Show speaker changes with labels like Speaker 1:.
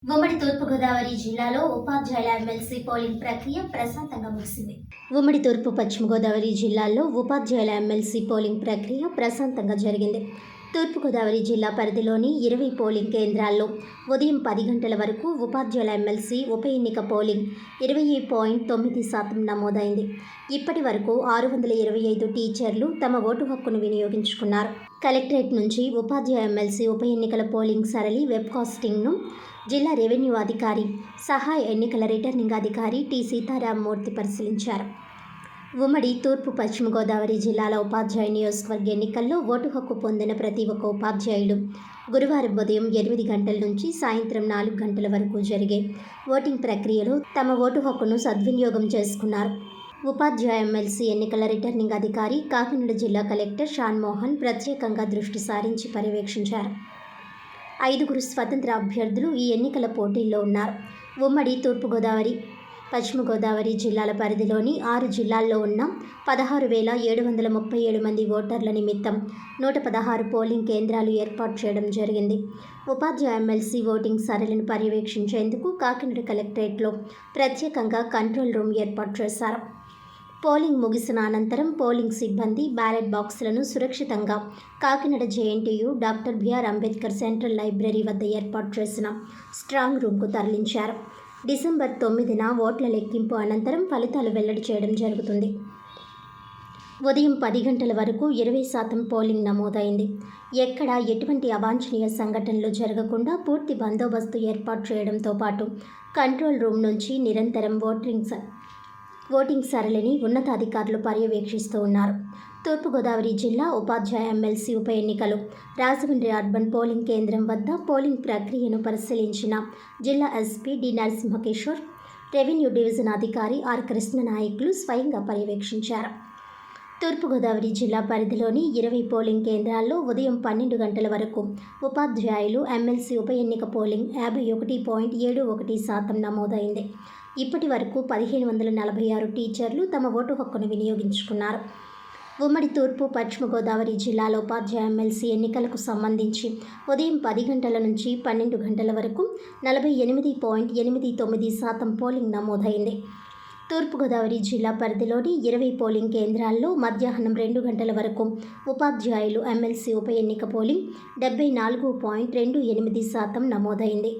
Speaker 1: ఉమ్మడి తూర్పుగోదావరి జిల్లాలో ఉపాధ్యాయుల ఎమ్మెల్సీ పోలింగ్ ప్రక్రియ ప్రశాంతంగా ముగిసింది. ఉమ్మడి తూర్పు పశ్చిమ గోదావరి జిల్లాల్లో ఉపాధ్యాయుల ఎమ్మెల్సీ పోలింగ్ ప్రక్రియ ప్రశాంతంగా జరిగింది. తూర్పుగోదావరి జిల్లా పరిధిలోని 20 పోలింగ్ కేంద్రాల్లో ఉదయం 10 గంటల వరకు ఉపాధ్యాయుల ఎమ్మెల్సీ ఉప ఎన్నిక పోలింగ్ 20.9% నమోదైంది. ఇప్పటి వరకు 625 టీచర్లు తమ ఓటు హక్కును వినియోగించుకున్నారు. కలెక్టరేట్ నుంచి ఉపాధ్యాయ ఎమ్మెల్సీ ఉప ఎన్నికల పోలింగ్ సరళి వెబ్కాస్టింగ్ను జిల్లా రెవెన్యూ అధికారి, సహాయ ఎన్నికల రిటర్నింగ్ అధికారి టి. సీతారామమూర్తి పరిశీలించారు. ఉమ్మడి తూర్పు పశ్చిమ గోదావరి జిల్లాల ఉపాధ్యాయ నియోజకవర్గ ఎన్నికల్లో ఓటు హక్కు పొందిన ప్రతి ఒక్క ఉపాధ్యాయుడు గురువారం ఉదయం 8 గంటల నుంచి సాయంత్రం 4 గంటల వరకు జరిగే ఓటింగ్ ప్రక్రియలో తమ ఓటు హక్కును సద్వినియోగం చేసుకున్నారు. ఉపాధ్యాయ ఎమ్మెల్సీ ఎన్నికల రిటర్నింగ్ అధికారి కాకినాడ జిల్లా కలెక్టర్ షాన్మోహన్ ప్రత్యేకంగా దృష్టి సారించి పర్యవేక్షించారు. 5 స్వతంత్ర అభ్యర్థులు ఈ ఎన్నికల పోటీల్లో ఉన్నారు. ఉమ్మడి తూర్పుగోదావరి, పశ్చిమ గోదావరి జిల్లాల పరిధిలోని 6 జిల్లాల్లో ఉన్న 16,737 మంది ఓటర్ల నిమిత్తం 116 పోలింగ్ కేంద్రాలు ఏర్పాటు చేయడం జరిగింది. ఉపాధ్యాయ ఎమ్మెల్సీ ఓటింగ్ సరళిని పర్యవేక్షించేందుకు కాకినాడ కలెక్టరేట్లో ప్రత్యేకంగా కంట్రోల్ రూమ్ ఏర్పాటు చేశారు. పోలింగ్ ముగిసిన అనంతరం పోలింగ్ సిబ్బంది బ్యాలెట్ బాక్సులను సురక్షితంగా Kakinada JNTU doctor BR Ambedkar central library వద్ద ఏర్పాటు చేసిన స్ట్రాంగ్ రూమ్కు తరలించారు. డిసెంబర్ 9న ఓట్ల లెక్కింపు అనంతరం ఫలితాలు వెల్లడి చేయడం జరుగుతుంది. ఉదయం 10 గంటల వరకు 20% పోలింగ్ నమోదైంది. ఎక్కడా ఎటువంటి అవాంఛనీయ సంఘటనలు జరగకుండా పూర్తి బందోబస్తు ఏర్పాటు చేయడంతో పాటు కంట్రోల్ రూమ్ నుంచి నిరంతరం ఓటింగ్ సరళిని ఉన్నతాధికారులు పర్యవేక్షిస్తూ ఉన్నారు. తూర్పుగోదావరి జిల్లా ఉపాధ్యాయ ఎమ్మెల్సీ ఉప ఎన్నికలు రాజమండ్రి అర్బన్ పోలింగ్ కేంద్రం వద్ద పోలింగ్ ప్రక్రియను పరిశీలించిన జిల్లా SP D. Narasimhakishore, revenue division అధికారి ఆర్. కృష్ణనాయకులు స్వయంగా పర్యవేక్షించారు. తూర్పుగోదావరి జిల్లా పరిధిలోని 20 పోలింగ్ కేంద్రాల్లో ఉదయం 12 గంటల వరకు ఉపాధ్యాయులు ఎమ్మెల్సీ ఉప ఎన్నిక పోలింగ్ 51.71% నమోదైంది. ఇప్పటి వరకు 1,546 టీచర్లు తమ ఓటు హక్కును వినియోగించుకున్నారు. ఉమ్మడి తూర్పు పశ్చిమ గోదావరి జిల్లాలో ఉపాధ్యాయ ఎమ్మెల్సీ ఎన్నికలకు సంబంధించి ఉదయం 10 గంటల నుంచి 12 గంటల వరకు 48.89% పోలింగ్ నమోదైంది. తూర్పుగోదావరి జిల్లా పరిధిలోని 20 పోలింగ్ కేంద్రాల్లో మధ్యాహ్నం 2 గంటల వరకు ఉపాధ్యాయులు ఎమ్మెల్సీ ఉప ఎన్నిక పోలింగ్ 74.28% నమోదైంది.